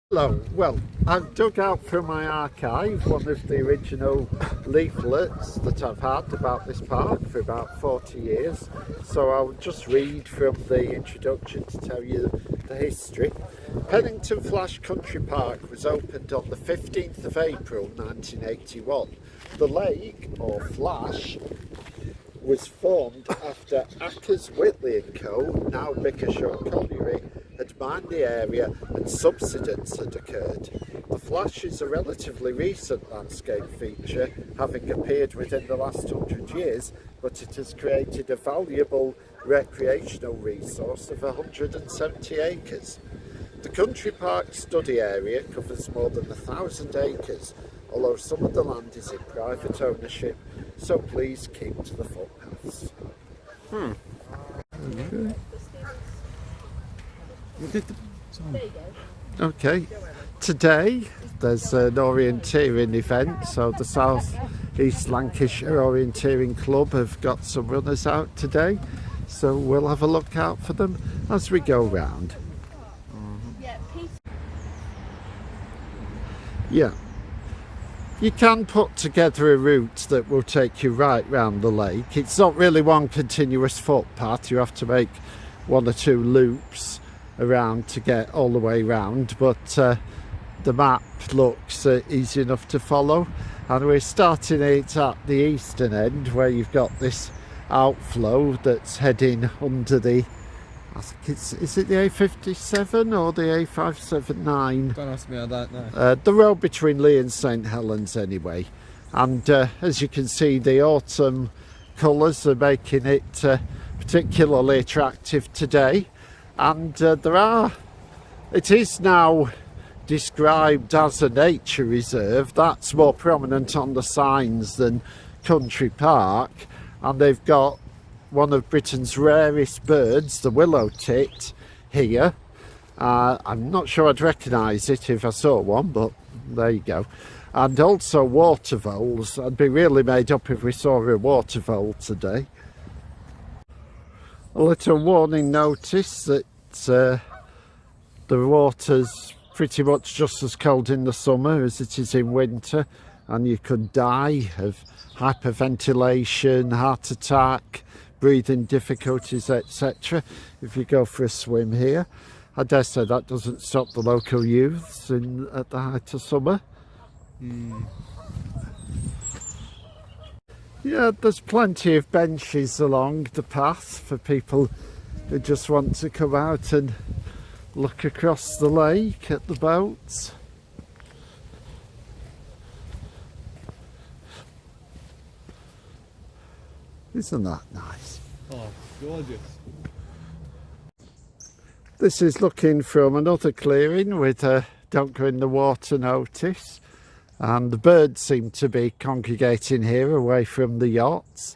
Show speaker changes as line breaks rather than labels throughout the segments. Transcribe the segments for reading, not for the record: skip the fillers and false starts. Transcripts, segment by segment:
Hello, well, I've dug out from my archive one of the original leaflets that I've had about this park for about 40 years. So I'll just read from the introduction to tell you the history. Pennington Flash Country Park was opened on the 15th of April 1981. The lake, or Flash, was formed after Ackers, Whitley & Co., now Bickershaw Colliery, had mined the area and subsidence had occurred. The Flash is a relatively recent landscape feature, having appeared within the last 100 years, but it has created a valuable recreational resource of 170 acres. The country park study area covers more than 1,000 acres, although some of the land is in private ownership, so please keep to the footpaths. Okay, today there's an orienteering event, so the South East Lancashire Orienteering Club have got some runners out today, so we'll have a look out for them as we go round. Yeah. You can put together a route that will take you right round the lake. It's not really one continuous footpath, you have to make one or two loops around to get all the way round, but the map looks easy enough to follow, and we're starting it at the eastern end where you've got this outflow that's heading under the, I think is it the A57 or the A579?
Don't ask me, I don't know.
The road between Leigh and St Helens anyway. And as you can see, the autumn colours are making it particularly attractive today. And it is now described as a nature reserve. That's more prominent on the signs than country park. And they've got one of Britain's rarest birds, the willow tit, here. I'm not sure I'd recognise it if I saw one, but there you go. And also water voles. I'd be really made up if we saw a water vole today. A little warning notice that the water's pretty much just as cold in the summer as it is in winter, and you could die of hyperventilation, heart attack, breathing difficulties, etc. if you go for a swim here. I dare say that doesn't stop the local youths at the height of summer. Yeah, there's plenty of benches along the path for people who just want to come out and look across the lake at the boats. Isn't that nice?
Oh, gorgeous.
This is looking from another clearing with a don't go in the water notice, and the birds seem to be congregating here away from the yachts,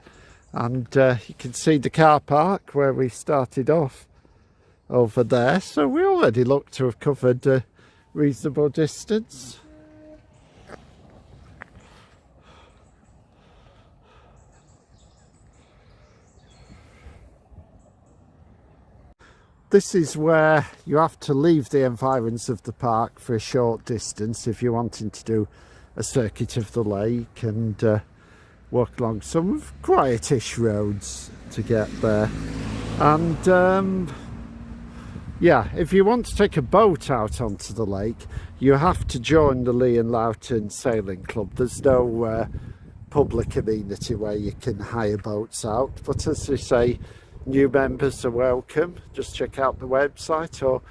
and you can see the car park where we started off over there, so we already look to have covered a reasonable distance. This is where you have to leave the environs of the park for a short distance if you're wanting to do a circuit of the lake and walk along some quietish roads to get there. And yeah, if you want to take a boat out onto the lake, you have to join the Leigh and Loughton Sailing Club. There's no public amenity where you can hire boats out, but as they say, new members are welcome. Just check out the website or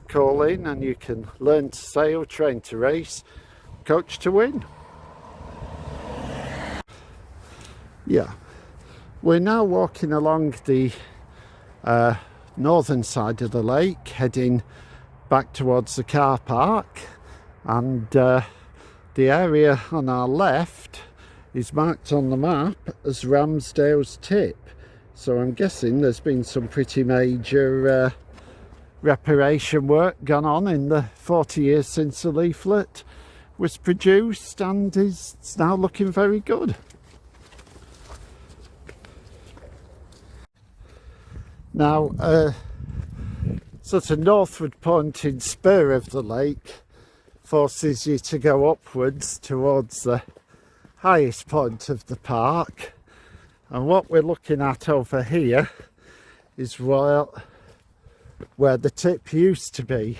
call in and you can learn to sail, train to race, coach to win. Yeah, we're now walking along the northern side of the lake, heading back towards the car park, and the area on our left is marked on the map as Ramsdale's Tip. So I'm guessing there's been some pretty major reparation work gone on in the 40 years since the leaflet was produced, and it's now looking very good. Now, sort of northward pointing spur of the lake forces you to go upwards towards the highest point of the park. And what we're looking at over here is where the tip used to be.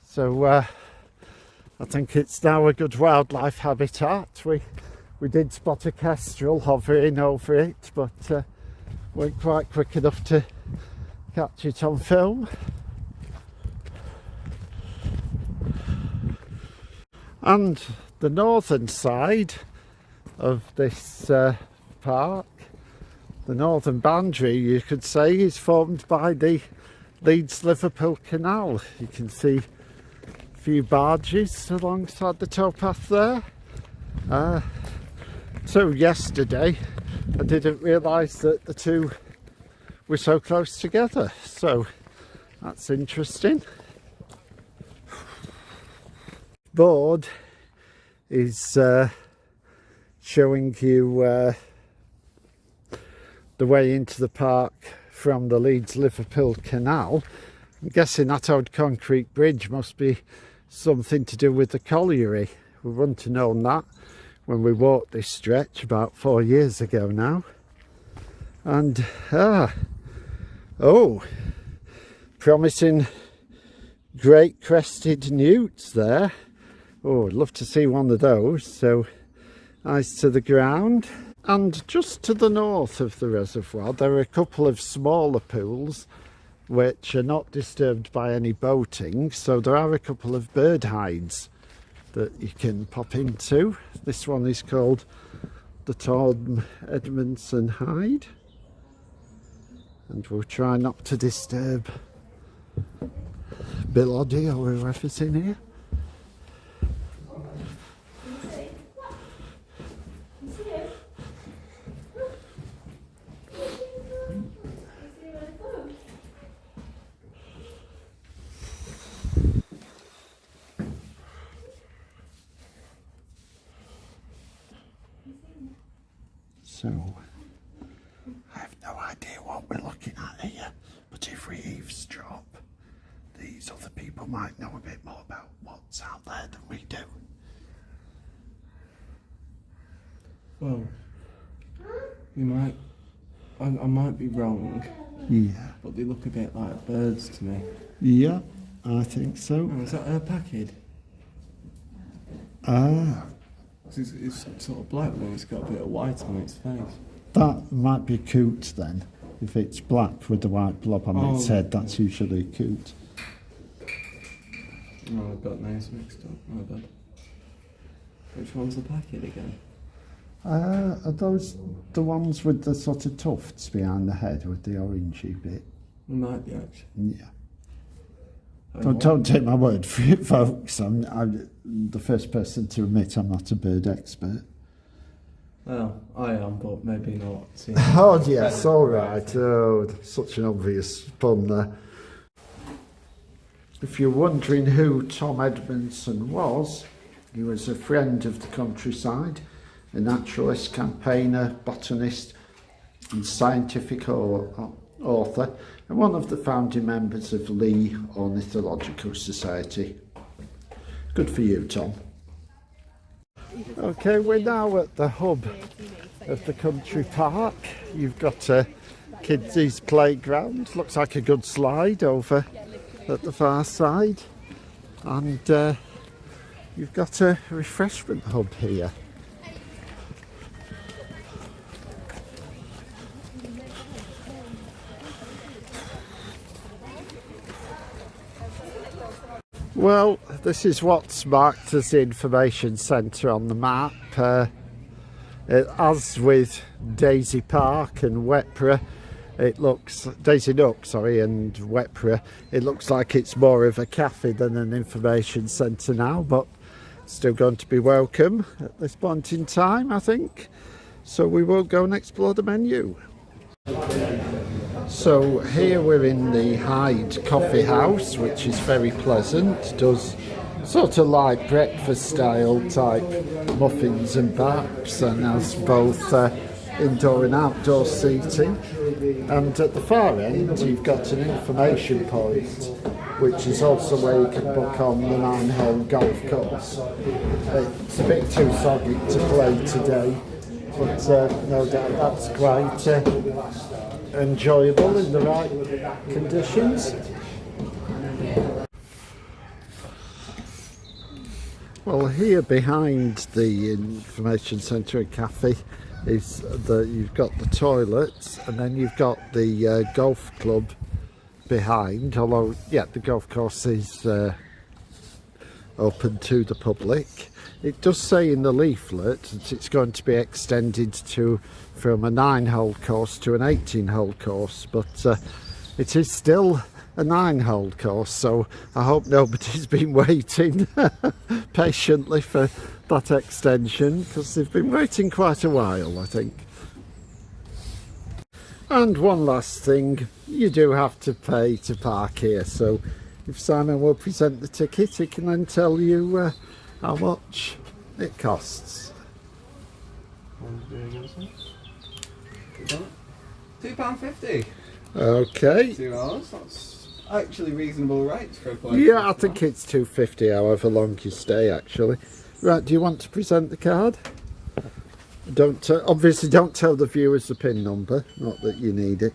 So I think it's now a good wildlife habitat. We did spot a kestrel hovering over it, but weren't quite quick enough to catch it on film. And the northern side of this park, the northern boundary, you could say, is formed by the Leeds-Liverpool Canal. You can see a few barges alongside the towpath there. So yesterday I didn't realise that the two were so close together, so that's interesting. Board is showing you the way into the park from the Leeds-Liverpool Canal. I'm guessing that old concrete bridge must be something to do with the colliery. We wouldn't have known that when we walked this stretch about 4 years ago now. And promising great crested newts there. Oh, I'd love to see one of those. So eyes to the ground. And just to the north of the reservoir there are a couple of smaller pools which are not disturbed by any boating, so there are a couple of bird hides that you can pop into. This one is called the Tom Edmondson Hide, and we'll try not to disturb Bill Oddie or whoever's in here. So, I have no idea what we're looking at here, but if we eavesdrop, these other people might know a bit more about what's out there than we do.
Well, you might, I might be wrong.
Yeah.
But they look a bit like birds to me.
Yeah, I think so.
Oh, is that a packard?
Ah.
It's sort of black and it's got a bit of white on its face.
That might be a coot then. If it's black with the white blob on its head, that's usually a coot.
Oh, I've got names mixed up. My bad. Which one's the packard again?
Are those the ones with the sort of tufts behind the head with the orangey bit?
It might be actually.
Yeah. Don't take my word for it, folks. I'm the first person to admit I'm not a bird expert.
Well, I am, but maybe not.
Oh yes, all right. Oh, such an obvious pun there. If you're wondering who Tom Edmondson was, he was a friend of the countryside, a naturalist, campaigner, botanist and scientific author, and one of the founding members of Leigh Ornithological Society. Good for you, Tom. Okay, we're now at the hub of the country park. You've got a kids' playground, looks like a good slide over at the far side, and you've got a refreshment hub here. Well, this is what's marked as the information centre on the map. As with Daisy Park and Wetborough, Daisy Nook, and Wetborough, it looks like it's more of a cafe than an information centre now, but still going to be welcome at this point in time, I think. So we will go and explore the menu. So here we're in the Hyde Coffee House, which is very pleasant. Does sort of like breakfast style type muffins and baps, and has both indoor and outdoor seating. And at the far end, you've got an information point, which is also where you can book on the 9-hole golf course. It's a bit too soggy to play today, but no doubt that's quite enjoyable in the right conditions. Well, here behind the information centre and cafe is you've got the toilets, and then you've got the golf club behind, although yeah, the golf course is open to the public. It does say in the leaflet that it's going to be extended from a 9-hole course to an 18-hole course, but it is still a 9-hole course, so I hope nobody's been waiting patiently for that extension, because they've been waiting quite a while, I think. And one last thing, you do have to pay to park here, so if Simon will present the ticket, he can then tell you how much it costs.
£2.50.
Okay.
2 hours. That's actually reasonable rates for a place.
Yeah, I think it's £2.50 however long you stay, actually. Right, do you want to present the card? Don't obviously don't tell the viewers the PIN number, not that you need it.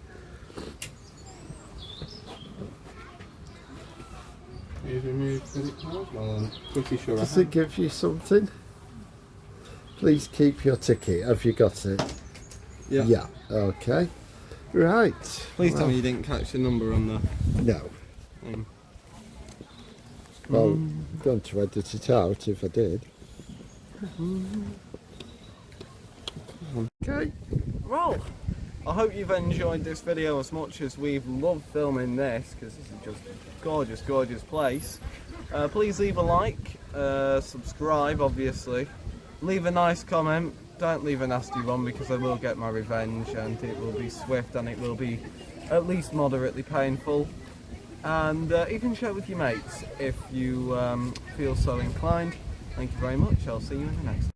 Here's your new credit card. Well, I'm pretty sure
Does it give you something? Please keep your ticket. Have you got it?
Yeah.
Yeah. Okay. Right.
Please tell me you didn't catch the number on the...
No. Well, I'm going to edit it out if I did. Okay.
Well, I hope you've enjoyed this video as much as we've loved filming this, because this is just a gorgeous, gorgeous place. Please leave a like, subscribe obviously, leave a nice comment, don't leave a nasty one because I will get my revenge and it will be swift and it will be at least moderately painful. And even share it with your mates if you feel so inclined. Thank you very much, I'll see you in the next one.